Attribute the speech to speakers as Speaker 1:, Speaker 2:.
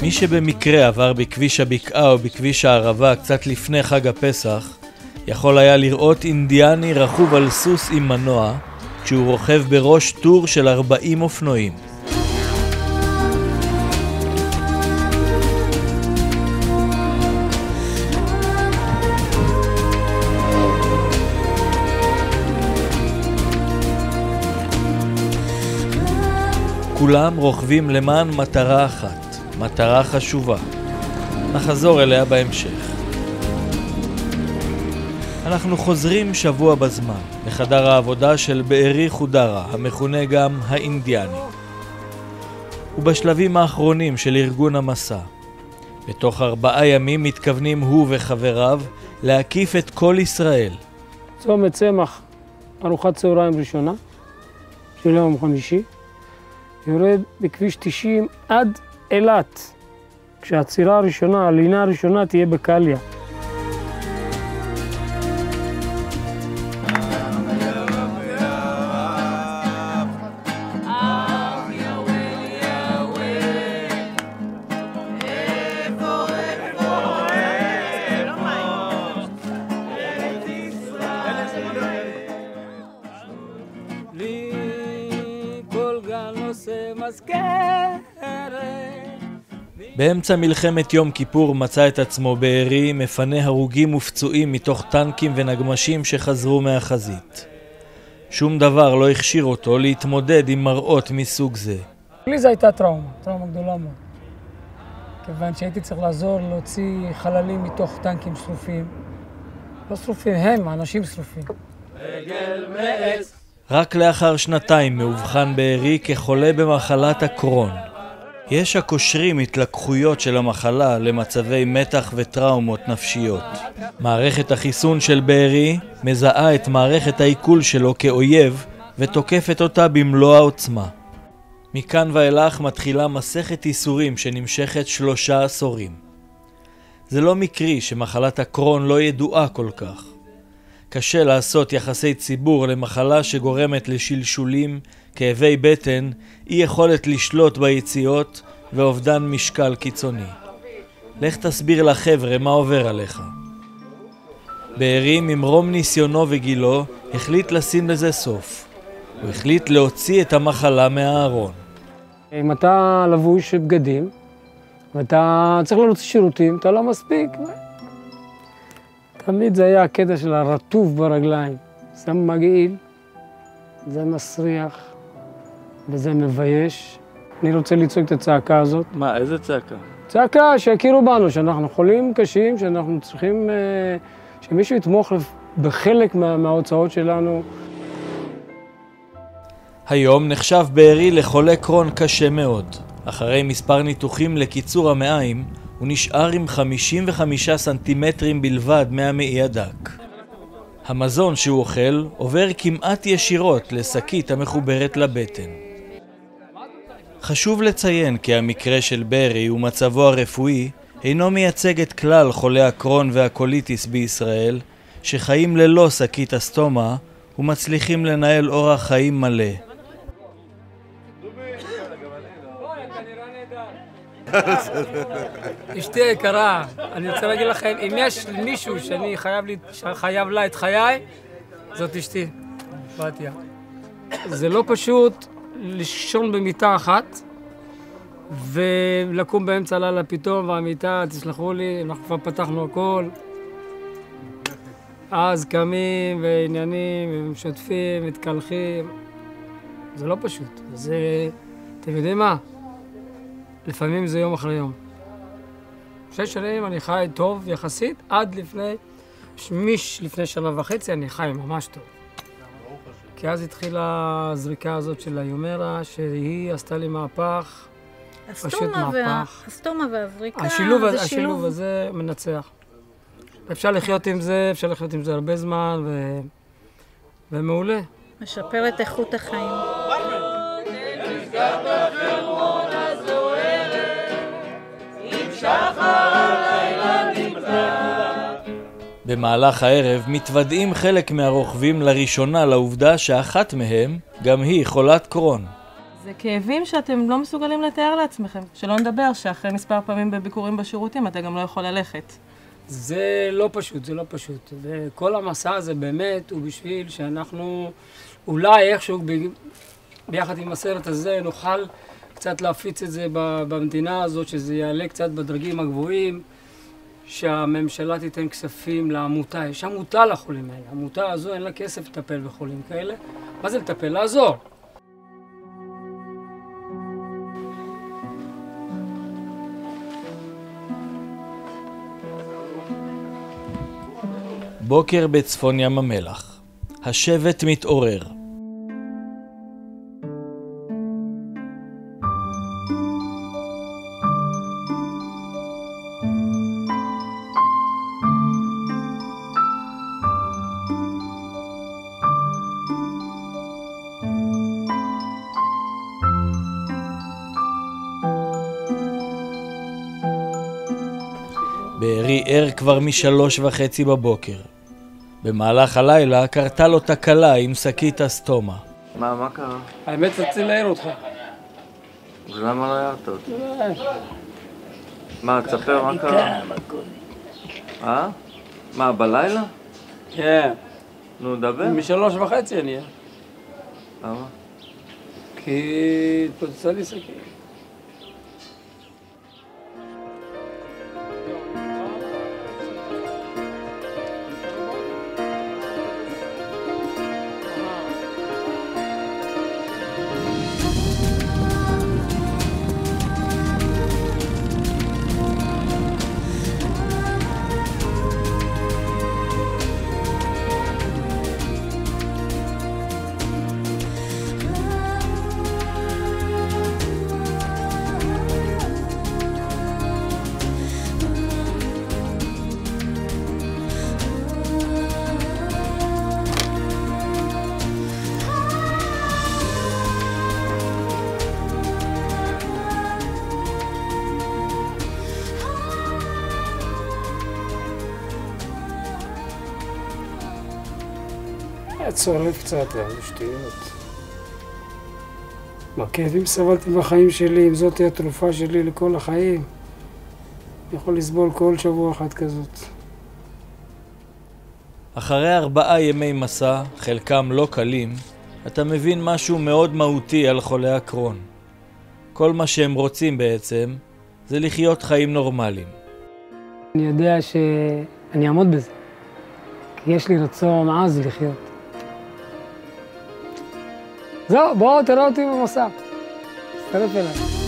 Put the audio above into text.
Speaker 1: מי שבמקרה עבר בכביש הבקעה או בכביש הערבה קצת לפני חג הפסח, יכול היה לראות אינדיאני רכוב על סוס עם מנוע, כשהוא רוכב בראש טור של 40 אופנועים. כולם רוכבים למען מטרה אחת, מטרה חשובה. נחזור אליה בהמשך. אנחנו חוזרים שבוע בזמן, לחדר העבודה של בארי חודרה, המכונה גם האינדיאני. ובשלבים האחרונים של ארגון המסע. בתוך 4 ימים מתכוונים הוא וחבריו להקיף את כל ישראל.
Speaker 2: צומת צמח, ארוחת צהריים ראשונה, של יום חמישי. יורד בכביש 90 עד אילת, כשהצירה הראשונה, הלינה הראשונה תהיה בקליה.
Speaker 1: באמצע מלחמת יום כיפור מצא את עצמו בארי מפנה הרוגים ופצועים מתוך טנקים ונגמשים שחזרו מהחזית. שום דבר לא הכשיר אותו להתמודד עם מראות מסוג זה.
Speaker 2: לי זו הייתה טראומה גדולה מאוד. כיוון שהייתי צריך לעזור להוציא חללים מתוך טנקים שרופים. לא שרופים, הם אנשים שרופים. רגל מעץ.
Speaker 1: רק לאחר 2 מאובחן בארי כחולה במחלת הקרון. יש הקושרים התלקחויות של המחלה למצבי מתח וטראומות נפשיות. מערכת החיסון של בארי מזהה את מערכת העיכול שלו כאויב ותוקפת אותה במלוא העוצמה. מכאן ואילך מתחילה מסכת איסורים שנמשכת 3 עשורים. זה לא מקרי שמחלת הקרון לא ידועה כל כך. קשה לעשות יחסי ציבור למחלה שגורמת לשלשולים, כאבי בטן, אי יכולת לשלוט ביציאות ואובדן משקל קיצוני. לך תסביר לחבר'ה מה עובר עליך. בארי ממרום ניסיונו וגילו החליט לשים לזה סוף. הוא החליט להוציא את המחלה מהארון.
Speaker 2: אם אתה לבוש בגדים ואתה צריך להוציא שירותים, אתה לא מספיק. תמיד זה היה הקטע של הרטוף ברגליים. זה מגעיל, זה מסריח וזה מבייש. אני רוצה לצעוק את הצעקה הזאת.
Speaker 1: מה, איזה צעקה?
Speaker 2: צעקה שיכירו בנו, שאנחנו חולים קשים, שאנחנו צריכים שמישהו יתמוך בחלק מההוצאות שלנו.
Speaker 1: היום נחשב בארי לחולה קרון קשה מאוד. אחרי מספר ניתוחים לקיצור המעיים, הוא נשאר עם 55 סנטימטרים בלבד מהמעי הדק. המזון שהוא אוכל עובר כמעט ישירות לשקית המחוברת לבטן. חשוב לציין כי המקרה של בארי ומצבו הרפואי אינו מייצג את כלל חולי הקרון והקוליטיס בישראל, שחיים ללא שקית הסטומה ומצליחים לנהל אורח חיים מלא.
Speaker 2: אשתי יקרה, אני רוצה להגיד לכם, אם יש מישהו שאני חייב לה את חיי, זאת אשתי, בתיה. זה לא פשוט לישון במיטה אחת, ולקום באמצע הלילה פתאום, והמיטה, תסלחו לי, אנחנו כבר פתחנו הכל. אז קמים ועניינים, ומשתפים, מתקלחים. זה לא פשוט. זה, אתם יודעים מה? לפעמים זה יום אחרי יום. 6 שנים אני חי טוב יחסית, עד לפני 1.5 שנה אני חי ממש טוב. כי אז התחילה הזריקה הזאת של היומרה, שהיא עשתה לי מהפך, פשוט מהפך.
Speaker 3: הסטומה והזריקה,
Speaker 2: השילוב הזה מנצח. אפשר לחיות עם זה, הרבה זמן, ומעולה.
Speaker 3: משפר את איכות החיים.
Speaker 1: במהלך הערב מתוודעים חלק מהרוכבים לראשונה לעובדה שאחת מהם גם היא חולת קרון.
Speaker 4: זה כאבים שאתם לא מסוגלים לתאר לעצמכם. שלא נדבר שאחרי מספר פעמים בביקורים בשירותים אתה גם לא יכול ללכת.
Speaker 2: זה לא פשוט, זה לא פשוט. וכל המסע הזה באמת הוא בשביל שאנחנו אולי איכשהו ביחד עם הסרט הזה נוכל קצת להפיץ את זה במדינה הזאת, שזה יעלה קצת בדרגים הגבוהים, שהממשלה תיתן כספים לעמותה. יש עמותה לחולים האלה. העמותה הזו אין לה כסף לטפל בחולים כאלה. מה זה לטפל? לעזור.
Speaker 1: בוקר בצפון ים המלח. השבט מתעורר. בארי ער כבר מ3:30 בבוקר. במהלך הלילה קרתה לו תקלה עם שקית הסטומה.
Speaker 5: מה קרה?
Speaker 2: האמת רציתי להעיר אותך.
Speaker 5: למה לא הערת אותי? מה, תספר מה קרה? מה, בלילה?
Speaker 2: כן.
Speaker 5: נו, דבר.
Speaker 2: מ3:30 אני אהיה.
Speaker 5: למה?
Speaker 2: כי התפוצצה לי שקית. צורף קצת, שטויות. מהכאבים סבלתי בחיים שלי, אם זאת היא התרופה שלי לכל החיים. אני יכול לסבול כל שבוע אחד כזאת.
Speaker 1: אחרי 4 ימי מסע, חלקם לא קלים, אתה מבין משהו מאוד מהותי על חולי הקרון. כל מה שהם רוצים בעצם, זה לחיות חיים נורמליים.
Speaker 2: אני יודע שאני אעמוד בזה, כי יש לי רצון עז לחיות. זהו, בואו תראו אותי במסע. תצטרף אליי.